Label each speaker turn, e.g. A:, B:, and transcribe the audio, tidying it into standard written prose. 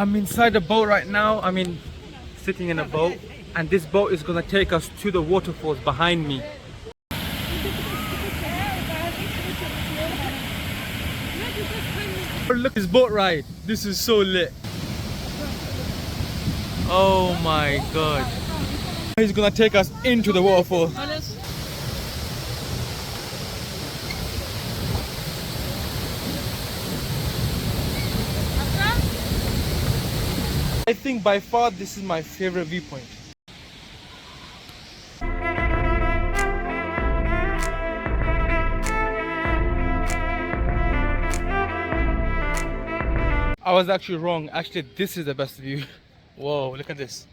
A: I'm inside the boat right now. I mean, sitting in a boat, and this boat is gonna take us to the waterfalls behind me. Look at this boat ride. This is so lit. Oh my god. He's gonna take us into the waterfall. I think by far this is my favorite viewpoint. I was actually wrong. Actually, this is the best view. Whoa, look at this.